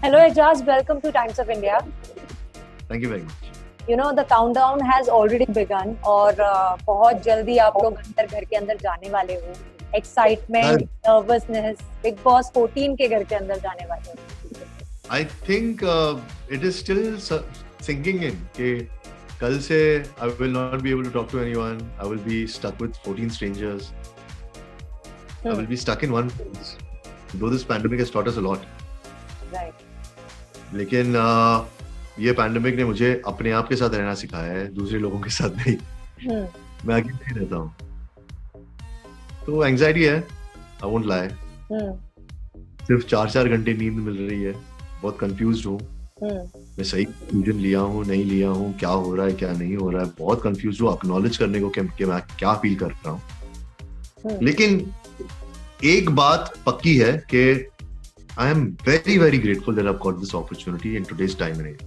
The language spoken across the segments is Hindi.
Hello Ajaz, welcome to Times of India. Thank you very much. You know the countdown has already begun और बहुत जल्दी आप लोग घर के अंदर जाने वाले हो. Excitement, nervousness, Big Boss 14 के घर के अंदर जाने वाले हो. I think it is still sinking in कि कल से I will not be able to talk to anyone. I will be stuck with 14 strangers. I will be stuck in one place. Though this pandemic has taught us a lot. Right. लेकिन ये पैंडेमिक ने मुझे अपने आप के साथ रहना सिखाया है, दूसरे लोगों के साथ नहीं. मैं अकेले ही रहता हूँ. तो एंजाइटी है, I won't lie. सिर्फ 4 घंटे नींद मिल रही है. बहुत कंफ्यूज्ड हूँ. मैं सही डिसीजन लिया हूँ, नहीं लिया हूँ, क्या हो रहा है, क्या नहीं हो रहा है. बहुत कंफ्यूज हूँ एक्नॉलेज करने को कि मैं क्या फील कर रहा हूँ. लेकिन एक बात पक्की है कि I am very, very grateful that I've got this opportunity in today's time and age.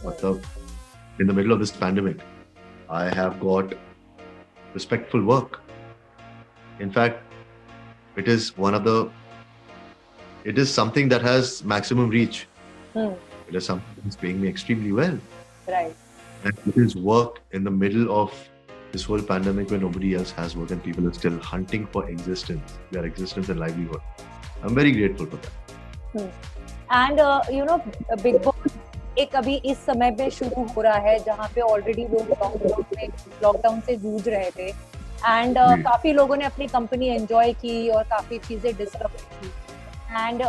मतलब, in the middle of this pandemic, I have got respectful work. In fact, it is something that has maximum reach. It is something that's paying me extremely well. Right. And it is work in the middle of this whole pandemic where nobody else has work and people are still hunting for their existence and livelihood. I'm very grateful for that. And you know, Big Boss एक अभी इस समय पे शुरू हो रहा है जहाँ पे ऑलरेडी लोग लॉकडाउन से जूझ रहे थे एंड काफी लोगों ने अपनी कंपनी एंजॉय की और काफी चीजें डिस्कवर की and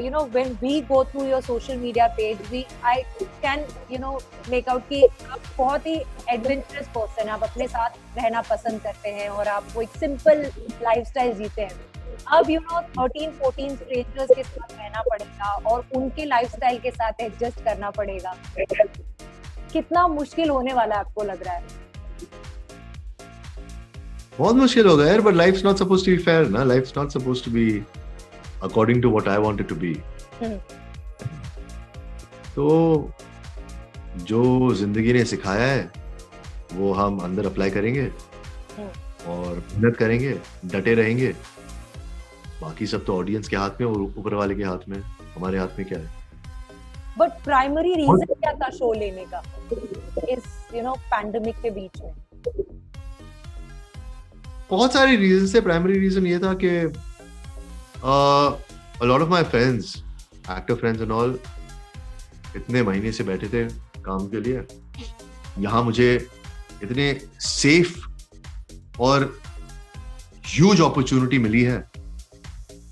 you know when we go through your social media page I can you know make out कि आप बहुत ही एडवेंचरस पर्सन, आप अपने साथ रहना पसंद करते हैं और आपको एक सिंपल लाइफस्टाइल जीते हैं. अब यू नो 13-14 स्ट्रेंजर्स के साथ रहना पड़ेगा और उनके लाइफस्टाइल के साथ एडजस्ट करना पड़ेगा. कितना मुश्किल होने वाला है आपको लग रहा है? बहुत मुश्किल होगा यार, but life's not supposed to be fair ना. Life's not supposed to be according to what I wanted to be. तो जो जिंदगी ने सिखाया है वो हम अंदर अप्लाई करेंगे और मेहनत करेंगे, डटे रहेंगे. बाकी सब तो ऑडियंस के हाथ में और ऊपर वाले के हाथ में. हमारे हाथ में क्या है? बट प्राइमरी रीजन क्या था शो लेने का इस यू नो पैंडेमिक के बीच में? बहुत सारे रीजन से. प्राइमरी रीजन ये था कि a lot of my friends, actor friends and all, इतने महीने से बैठे थे काम के लिए. यहाँ मुझे इतने सेफ और ह्यूज अपॉर्चुनिटी मिली है.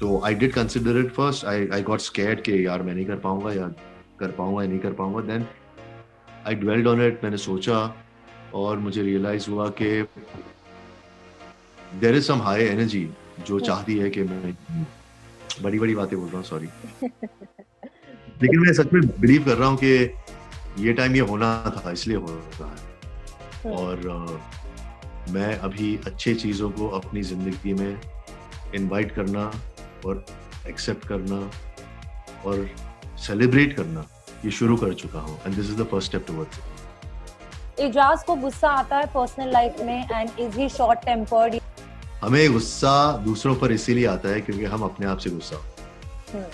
तो I did consider it first. I got scared कि यार मैं नहीं कर पाऊंगा या कर पाऊंगा या नहीं कर पाऊंगा. Then I dwelled on it. मैंने सोचा और मुझे रियलाइज हुआ कि there is some high energy जो चाहती है कि मैं बड़ी बड़ी बातें बोल रहा हूँ, सॉरी. लेकिन मैं सच में बिलीव कर रहा हूँ कि ये टाइम ये होना था, इसलिए हो रहा है. और मैं अभी अच्छी चीजों को अपनी जिंदगी में इनवाइट करना और एक्सेप्ट करना और सेलिब्रेट करना ये शुरू कर चुका हूँ. And this is the first step towards it. Ejaz को गुस्सा आता है पर्सनल लाइफ में and is he short tempered? हमें गुस्सा दूसरों पर इसीलिए आता है क्योंकि हम अपने आप से गुस्सा होते हैं.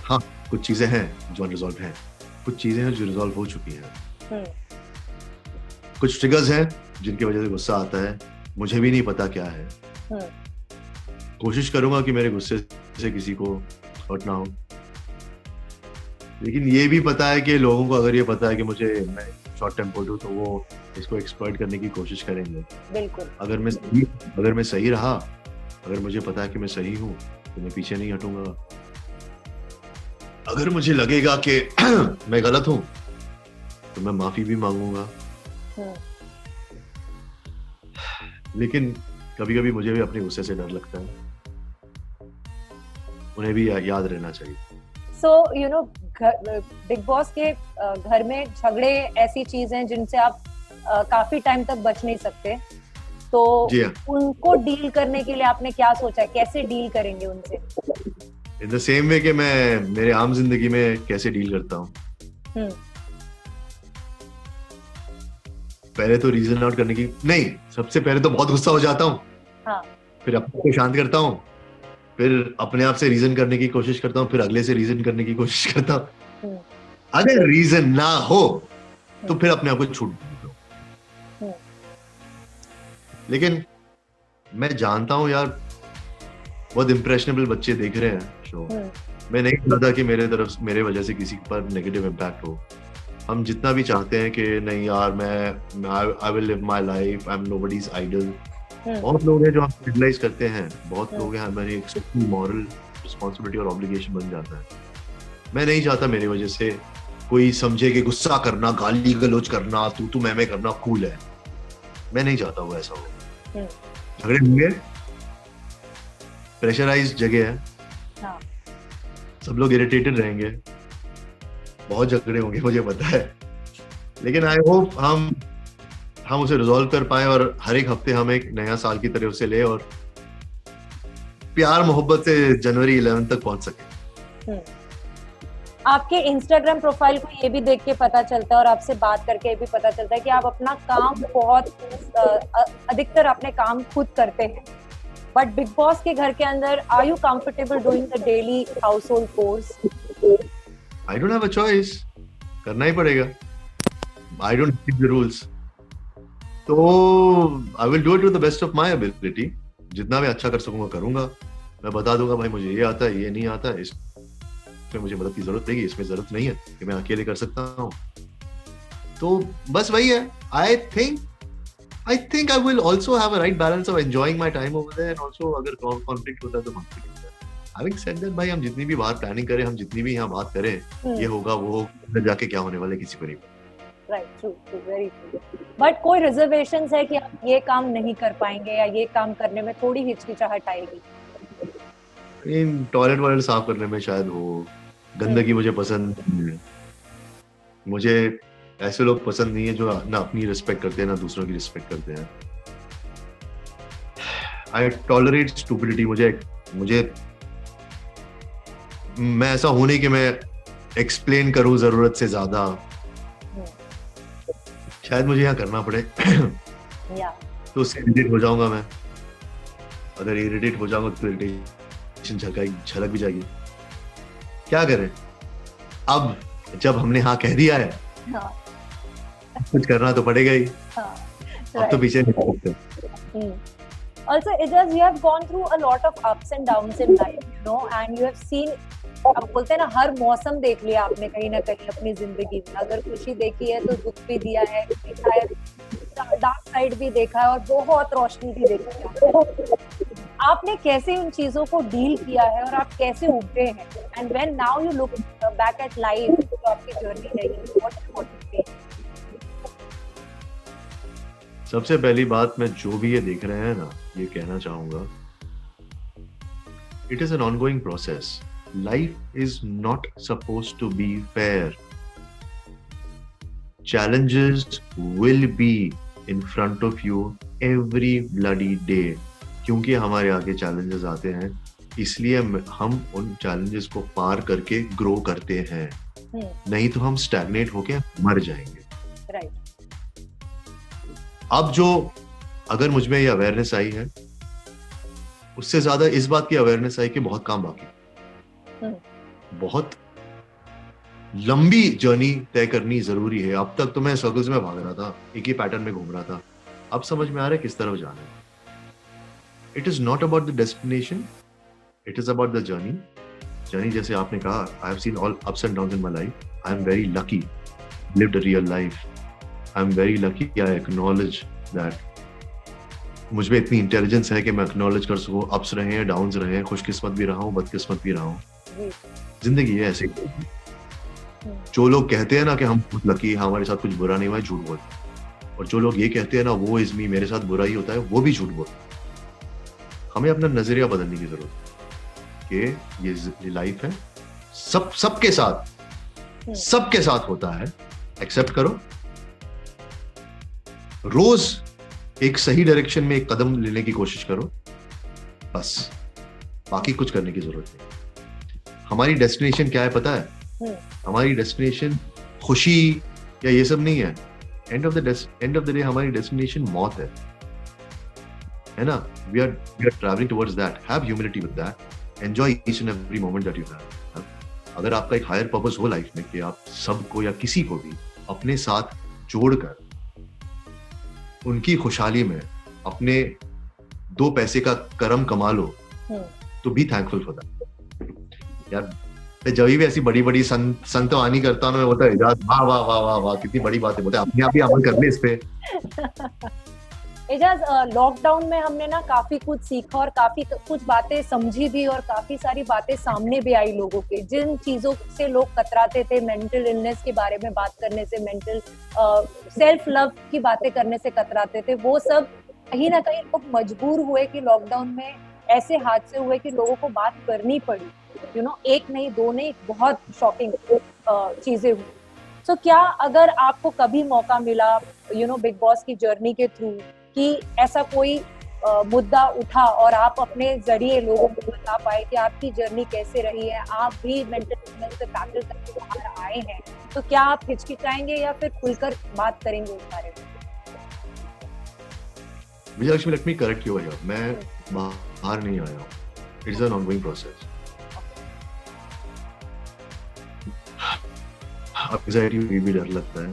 हाँ, कुछ चीजें हैं जो अनरिजॉल्व हैं, कुछ चीजें हैं जो रिजॉल्व हो चुकी हैं. कुछ ट्रिगर्स हैं जिनकी वजह से गुस्सा आता है. मुझे भी नहीं पता क्या है. कोशिश करूंगा कि मेरे गुस्से से किसी को हर्ट ना हो. लेकिन ये भी पता है कि लोगों को अगर ये पता है कि मैं शॉर्ट टेम्पर्ड हूं तो वो इसको एक्सप्लॉइट करने की कोशिश करेंगे. बिल्कुल. अगर मैं सही रहा, अगर मुझे पता है कि मैं सही हूं तो मैं पीछे नहीं हटूंगा. अगर मुझे लगेगा कि मैं गलत हूं तो मैं माफी भी मांगूंगा. लेकिन कभी-कभी मुझे भी अपने गुस्से से डर लगता है. उन्हें भी याद रहना चाहिए. So you know big boss के घर में झगड़े ऐसी चीज हैं जिनसे आप काफी टाइम तक बच नहीं सकते. तो उनको डील करने के लिए आपने क्या सोचा है? कैसे डील करेंगे उनसे? इन द सेम वे कि मैं मेरे आम जिंदगी में कैसे डील करता हूँ. पहले तो रीजन आउट करने की नहीं, सबसे पहले तो बहुत गुस्सा हो जाता हूँ. हाँ. फिर अपने को शांत करता हूँ. फिर अपने आप से रीजन करने की कोशिश करता हूँ, फिर अगले से रीजन करने की कोशिश करता हूँ। अगर रीजन ना हो तो फिर अपने आप को छूट देता हूँ। लेकिन मैं जानता हूँ यार, बहुत इम्प्रेशनेबल बच्चे देख रहे हैं शो। मैं नहीं चाहता कि मेरे वजह से किसी पर नेगेटिव इम्पैक्ट हो। हम जितना भी चाहते हैं कि नहीं यार, मैं I will live my life, I am nobody's idol. बहुत लोग हैं जो हम रियलाइज करते हैं, बहुत लोग हैं हमारी एक मॉरल रिस्पॉन्सिबिलिटी और ऑब्लिगेशन बन जाता है। मैं नहीं चाहता मेरी वजह से कोई समझे कि गुस्सा करना, गाली गलौज करना, तू मैं करना कूल है। मैं नहीं चाहता वो ऐसा हो। झगड़े होंगे, प्रेशराइज जगह है, हाँ. सब लोग इरिटेटेड रहेंगे, बहुत झगड़े होंगे मुझे पता है, लेकिन आई होप हम उसे रिजॉल्व कर पाए और हर एक हफ्ते हम एक नया साल की तरह उसे ले और प्यार मोहब्बत से जनवरी 11 तक पहुंच सके। आपके इंस्टाग्राम प्रोफाइल को ये भी देख के पता चलता है और आपसे बात करके ये भी पता चलता है कि आप अपना काम बहुत अधिकतर अपने काम खुद करते हैं। बट बिग बॉस के घर के अंदर are you comfortable doing the daily household chores? I don't have a choice, करना ही पड़ेगा। I don't keep the rules, तो I will do it to the best of my ability. जितना मैं अच्छा कर सकूंगा करूंगा। मैं बता दूंगा भाई मुझे ये आता है, ये नहीं आता है, इसमें मुझे मदद की जरूरत पड़ेगी, इसमें जरूरत नहीं है कि मैं अकेले कर सकता हूँ। तो बस वही है। I think I will also have a right balance of enjoying my time over there and also अगर conflict होता है तो conflict होता है। Having said that भाई, हम जितनी भी बाहर प्लानिंग करें, हम जितनी भी यहाँ बात करें, ये होगा वो होगा, जाके क्या होने वाला है किसी को नहीं पता। Right, true, very true. But कोई रिजर्वेशंस है कि आप ये काम नहीं कर पाएंगे या ये काम करने में थोड़ी हिचकिचाहट आएगी? टॉयलेट वॉयलेट साफ करने में शायद हो, गंदगी मुझे पसंद नहीं है। मुझे ऐसे लोग पसंद नहीं है जो ना अपनी रिस्पेक्ट करते हैं ना दूसरों की रिस्पेक्ट करते हैं। I tolerate stupidity. मुझे मैं ऐसा हूं नहीं कि मैं एक्सप्लेन करूं जरूरत से ज्यादा। शायद मुझे यहाँ करना पड़े तो उससे इरिटेट हो जाऊंगा मैं। अगर इरिटेट हो जाऊंगा तो इरिटेशन झलक भी जाएगी। क्या करें, अब जब हमने हाँ कह दिया है, कुछ करना तो पड़ेगा ही। अब तो पीछे नहीं सकते। Also, Ijaz, you have gone through a lot of ups and downs in life, you know, and you have seen, अब बोलते हैं ना, हर मौसम देख लिया आपने कहीं ना कहीं अपनी जिंदगी में। अगर खुशी देखी है तो दुख भी दिया है, देखा है, डार्क साइड भी देखा है और बहुत रोशनी भी देखी है। आपने कैसे उन चीजों को डील किया है और आप कैसे उभरे हैं? And when now you look back at life, जो आपकी जर्नी रही, व्हाट यू से? सबसे पहली बात, मैं जो भी ये देख रहे हैं ना, ये कहना चाहूंगा, it is an ongoing process. Life is not supposed to be fair. Challenges will be in front of you every bloody day। क्योंकि हमारे आगे challenges आते हैं, इसलिए हम उन challenges को पार करके grow करते हैं। नहीं तो हम stagnate होके मर जाएंगे। अब जो अगर मुझ में ये अवेयरनेस आई है, उससे ज्यादा इस बात की अवेयरनेस आई कि बहुत काम बाकी, बहुत लंबी जर्नी तय करनी जरूरी है। अब तक तो मैं सर्कल्स में भाग रहा था, एक ही पैटर्न में घूम रहा था। अब समझ में आ रहा है किस तरफ जाना है। It is not about the destination, it is about the journey. जैसे आपने कहा, I have seen all ups and downs in my life. I am very lucky, lived a real life. I am very lucky, I acknowledge that मुझ में इतनी इंटेलिजेंस है कि मैं एक्नॉलेज कर सकूं, अप्स रहे हैं, डाउन्स रहे हैं, खुशकिस्मत भी रहा हूं, बदकिस्मत भी रहा हूं। जिंदगी है ऐसी। जो लोग कहते हैं ना कि हम बहुत लकी, हमारे साथ कुछ बुरा नहीं हुआ है, झूठ बोलते। और जो लोग ये कहते हैं ना वो इज मी, मेरे साथ बुरा ही होता है, वो भी झूठ बोलते। हमें अपना नजरिया बदलने की जरूरत है कि ये लाइफ है, सबके साथ होता है। एक्सेप्ट करो, रोज एक सही डायरेक्शन में एक कदम लेने की कोशिश करो, बस। बाकी कुछ करने की जरूरत नहीं। हमारी डेस्टिनेशन क्या है पता है? हमारी डेस्टिनेशन खुशी या ये सब नहीं है। एंड ऑफ द डे हमारी डेस्टिनेशन मौत है ना? We are travelling towards that. Have humility with that. Enjoy each and every moment that you have. अगर आपका एक हायर पर्पस हो लाइफ में कि आप सबको या किसी को भी अपने साथ जोड़कर उनकी खुशहाली में अपने 2 पैसे का करम कमा लो, तो बी थैंकफुल फॉर दैट। यार मैं जब भी ऐसी बड़ी बड़ी संतवानी करता हूँ, मैं बोलता है वाह वाह वाह वाह वाह कितनी बड़ी बात है, बोलते अपने आप ही अमल कर ले इस पे। एजाज, लॉकडाउन में हमने ना काफी कुछ सीखा और काफी कुछ बातें समझी भी, और काफी सारी बातें सामने भी आई लोगों के। जिन चीजों से लोग कतराते थे, मेंटल इलनेस के बारे में बात करने से, मेंटल सेल्फ लव की बातें करने से कतराते थे, वो सब कहीं ना कहीं लोग मजबूर हुए कि लॉकडाउन में ऐसे हादसे हुए कि लोगों को बात करनी पड़ी। यू नो, एक नहीं, दो नहीं, बहुत शॉकिंग चीजें हुई। तो क्या अगर आपको कभी मौका मिला बिग बॉस की जर्नी के थ्रू कि ऐसा कोई मुद्दा उठा और आप अपने जरिए लोगों को बता पाए कि आपकी जर्नी कैसे रही है, आप भी मेंटल इलनेस से टैकल करके बाहर आए हैं, तो क्या आप हिचकिचाएंगे या फिर खुलकर बात करेंगे उस बारे में? Vijayalakshmi, let me correct you here, मैं बाहर नहीं आया हूँ। It is an ongoing process. Anxiety भी डर लगता है,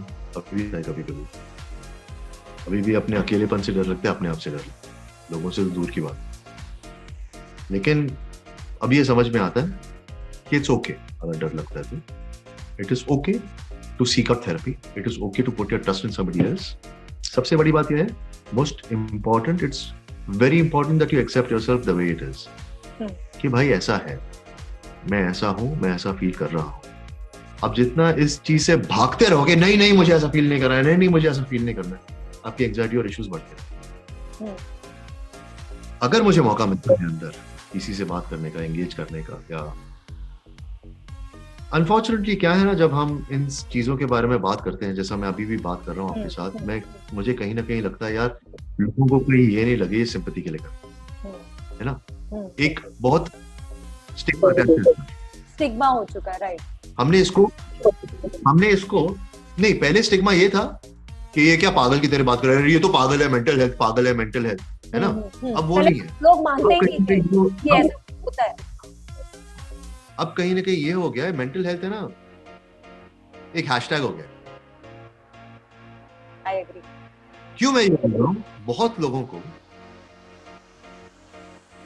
अभी भी अपने अकेलेपन से डर लगता है, अपने आप से डर लगता है, लोगों से तो दूर की बात। लेकिन अब ये समझ में आता है कि इट्स ओके अगर डर लगता है तो it is okay to seek out therapy, it is okay to put your trust in somebody else. सबसे बड़ी बात यह है, most important, it's very important that you accept yourself the way it is, कि भाई ऐसा है, मैं ऐसा हूं, मैं ऐसा फील कर रहा हूं। अब जितना इस चीज से भागते रहोगे, नहीं नहीं मुझे ऐसा फील नहीं करना है, नहीं नहीं मुझे ऐसा फील नहीं करना है, आपकी एंजाइटी और इश्यूज बढ़ते हैं। अगर मुझे मौका मिलता है अंदर किसी से बात करने का, एंगेज करने का, या अनफॉर्चुनेटली क्या है ना, जब हम इन चीजों के बारे में बात करते हैं, जैसा मैं अभी भी बात कर रहा हूँ आपके साथ, मुझे कहीं ना कहीं लगता है यार लोगों को कहीं ये नहीं लगे ये सिंपैथी के लिए कर, है ना, एक बहुत स्टिग्मा हो चुका है, राइट। हमने इसको नहीं, पहले स्टिग्मा ये था कि ये क्या पागल की तरह बात कर रहे हैं, ये तो पागल है, मेंटल हेल्थ, पागल है, मेंटल हेल्थ, है ना। अब वो नहीं है, लोग मानते ही नहीं थे कि ऐसा होता है। अब कहीं ना कहीं ये हो गया है, मेंटल हेल्थ है ना, एक हैशटैग हो गया। I agree. क्यों मैं ये बोल रहा हूँ, बहुत लोगों को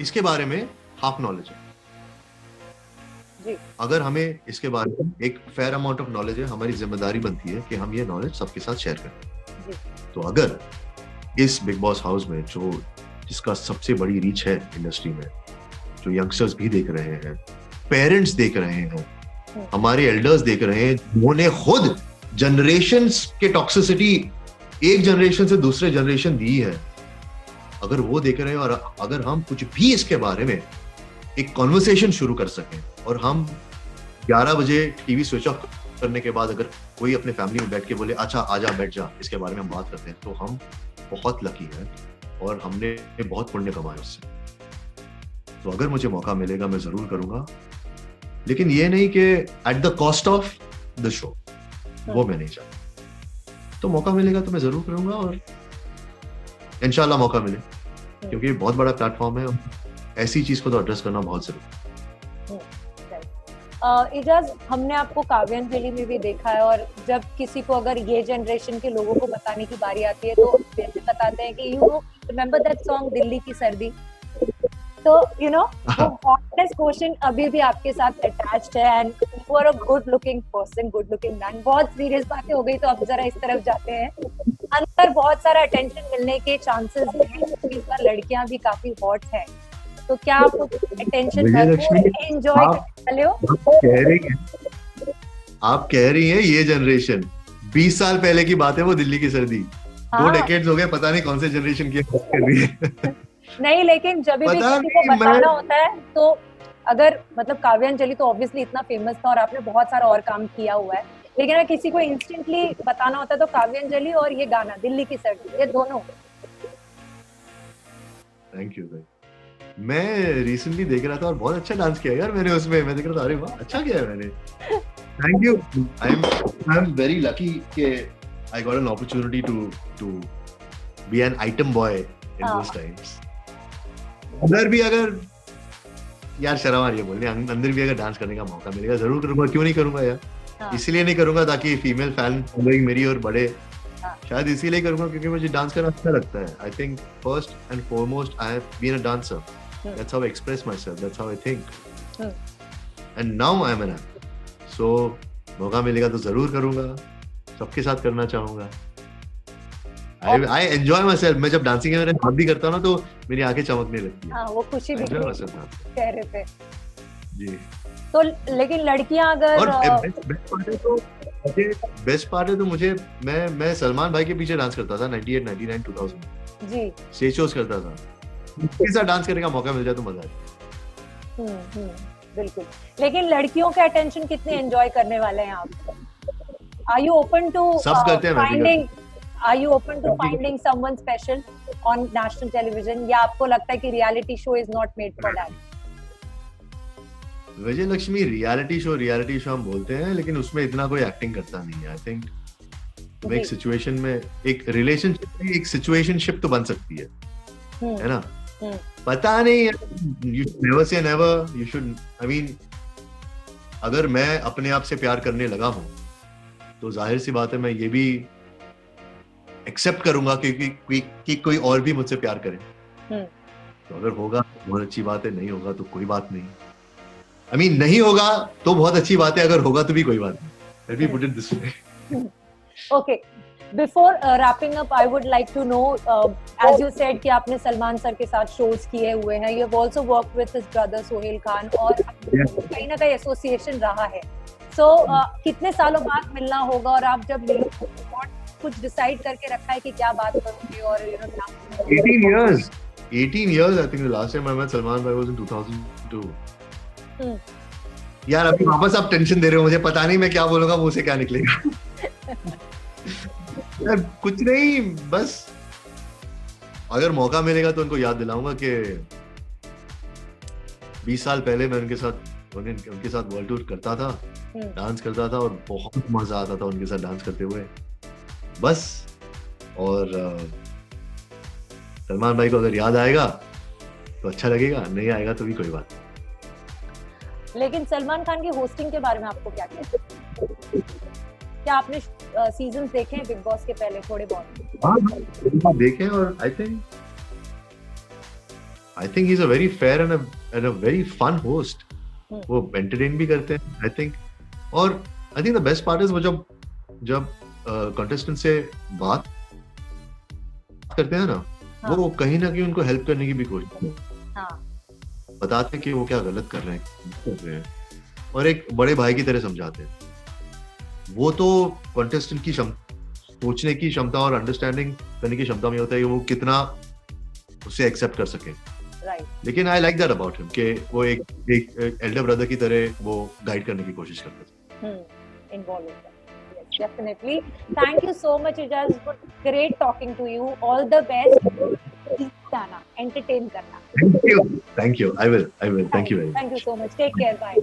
इसके बारे में हाफ नॉलेज है। अगर हमें इसके बारे में एक फेयर अमाउंट ऑफ नॉलेज है, हमारी जिम्मेदारी बनती है कि हम ये नॉलेज सबके साथ शेयर करें। तो अगर इस बिग बॉस हाउस में जिसका सबसे बड़ी रीच है इंडस्ट्री में, जो यंगस्टर्स भी देख रहे हैं, पेरेंट्स देख रहे हैं, हमारे एल्डर्स देख रहे हैं, जिन्होंने खुद जनरेशंस के टॉक्सिसिटी एक जनरेशन से दूसरे जनरेशन दी है, अगर वो देख रहे हैं और अगर हम कुछ भी इसके बारे में एक कॉन्वर्सेशन शुरू कर सकें, और हम 11 बजे टीवी स्विच ऑफ करने के बाद अगर कोई अपने फैमिली में बैठ के बोले अच्छा आजा बैठ जा, इसके बारे में हम बात करते हैं, तो हम बहुत लकी हैं और हमने बहुत पुण्य कमाया उससे। तो अगर मुझे मौका मिलेगा मैं जरूर करूंगा, लेकिन ये नहीं कि at the cost of the show, वो मैं नहीं चाहता। तो मौका मिलेगा तो मैं जरूर करूंगा, और इंशाल्लाह मौका मिले, क्योंकि बहुत बड़ा प्लेटफॉर्म है, ऐसी चीज को तो एड्रेस करना बहुत जरूरी है। इजाज, हमने आपको काव्यांजलि में भी देखा है, और जब किसी को अगर ये जनरेशन के लोगों को बताने की बारी आती है तो बताते हैं कि रिमेंबर दैट सॉन्ग दिल्ली की सर्दी। तो वो हॉटनेस क्वेश्चन अभी भी आपके साथ अटैच्ड है, and you are a good looking person, good looking man. बहुत सीरियस बातें हो गई तो अब जरा इस तरफ जाते हैं। अंदर बहुत सारा अटेंशन मिलने के चांसेस हैं, इस बार लड़कियां भी काफी हॉट है, तो क्या आप अटेंशन एंजॉय कर हो? आप कह रही हैं ये जनरेशन, 20 साल पहले की बात है वो दिल्ली की सर्दी। 2 डेकेड्स हो गए, पता नहीं कौन से जनरेशन की बात कर रही है। नहीं, लेकिन जब भी किसी को बताना होता है तो अगर मतलब काव्यांजलि तो ऑब्वियसली इतना फेमस था और आपने बहुत सारा और काम किया हुआ है, लेकिन अगर किसी को इंस्टेंटली बताना होता है तो काव्यांजलि और ये गाना दिल्ली की सर्दी, ये दोनों। थैंक यू भाई, मैं रिसेंटली देख रहा था और बहुत अच्छा डांस किया यार मैंने उसमें, मैं देख रहा था अरे वाह अच्छा किया है मैंने। Thank you, I am very lucky कि I got an opportunity to be an item boy in those times. उधर भी अगर यार शर्म आ रही है बोलने, अंदर भी अगर डांस करने का मौका मिलेगा जरूर करूंगा, क्यों नहीं करूंगा यार। हाँ, इसलिए नहीं करूंगा ताकि फीमेल फैन फॉलोइंग मेरी और बढ़े, हाँ, शायद इसीलिए करूंगा क्योंकि मुझे डांस करना अच्छा लगता है। I think first and foremost I have been a dancer, that's how I express myself, that's how I think, and now I am an actor. So मौका मिलेगा तो जरूर करूंगा, सबके साथ करना चाहूंगा। I enjoy myself। मैं जब डांसिंग में हाथ भी करता हूँ ना तो मेरी आंखें चमकने लगती है। हाँ, वो खुशी I दिख enjoy रही myself है, dancing। कह रहे थे। जी। तो लेकिन लड़कियां अगर और बेस्ट पार्ट है तो मुझे मैं सलमान भाई के पीछे डांस करता था 98, 99, 2000 जी, स्टेज शोज करता था। उनके साथ डांस करने का मौका मिल जाए तो मजा आए। बिल्कुल। लेकिन लड़कियों के अटेंशन कितने एंजॉय करने वाले हैं आप? Are you open to सब करते हैं, मैं भी finding? Are you open to finding someone special on national television? या आपको लगता है कि reality show is not made for that? Vijay Lakshmi reality show हम बोलते हैं, लेकिन उसमें इतना कोई एक्टिंग करता नहीं है। आई थिंक तुम एक जी। सिचुएशन में, एक रिलेशनशिप में एक सिचुएशनशिप तो बन सकती है ना। पता नहीं, you should never say never, you should, I mean अगर मैं अपने आप से प्यार करने लगा हूं तो जाहिर सी बात है मैं ये भी एक्सेप्ट करूंगा कि कोई और भी मुझसे प्यार करे। तो अगर होगा तो बहुत अच्छी बात है, नहीं होगा तो कोई बात नहीं। आई मीन नहीं होगा तो बहुत अच्छी बात है, अगर होगा तो भी कोई बात नहीं। Let me put it this way. Okay. Before wrapping up, I would like to know, as you said कि आपने सलमान सर के साथ shows किए हुए हैं, you have also worked with his brother Sohail Khan, और कहीं ना कहीं एसोसिएशन रहा है। So कितने सालों बाद मिलना होगा, और आप जब मिलोगे कुछ डिसाइड करके रखा है कि क्या बात करोगे, और 18 years I think the last time I met Salman Bhai was in 2002. यार अभी वापस आप टेंशन दे रहे हो मुझे, पता नहीं मैं क्या बोलूंगा, मुंह से क्या निकलेगा। यार कुछ नहीं, बस अगर मौका मिलेगा तो उनको याद दिलाऊंगा कि 20 साल पहले मैं उनके साथ वर्ल्ड टूर करता था, डांस करता था, और बहुत मजा आता था उनके साथ डांस करते हुए। बस, और सलमान भाई को अगर याद आएगा तो अच्छा लगेगा, नहीं आएगा तो भी कोई बात नहीं। लेकिन सलमान खान की होस्टिंग के बारे में आपको क्या कहना है? क्या आपने सीजन्स देखे हैं बिग बॉस के पहले थोड़े बहुत? हाँ देखे, और I think he is a very fair and a very fun host. वो एंटरटेन भी करते हैं आई थिंक, और I think the best part is वो जब कंटेस्टेंट से बात करते हैं ना, वो कहीं ना कहीं उनको हेल्प करने की भी कोशिश करते हैं, बताते हैं कि वो क्या गलत कर रहे हैं, और एक बड़े भाई की तरह समझाते हैं। वो तो कंटेस्टेंट की सोचने की क्षमता और अंडरस्टैंडिंग करने की क्षमता में होता है कि वो कितना उसे एक्सेप्ट कर सके। लेकिन I like that about him कि वो एक एल्डर ब्रदर की तरह वो गाइड करने की कोशिश करते हैं। Yes, definitely. Thank you so much, Ijaz. It was great talking to you. All the best. Entertain करना. Thank you. I will. Thank you very much. Thank you so much. Take care. Bye.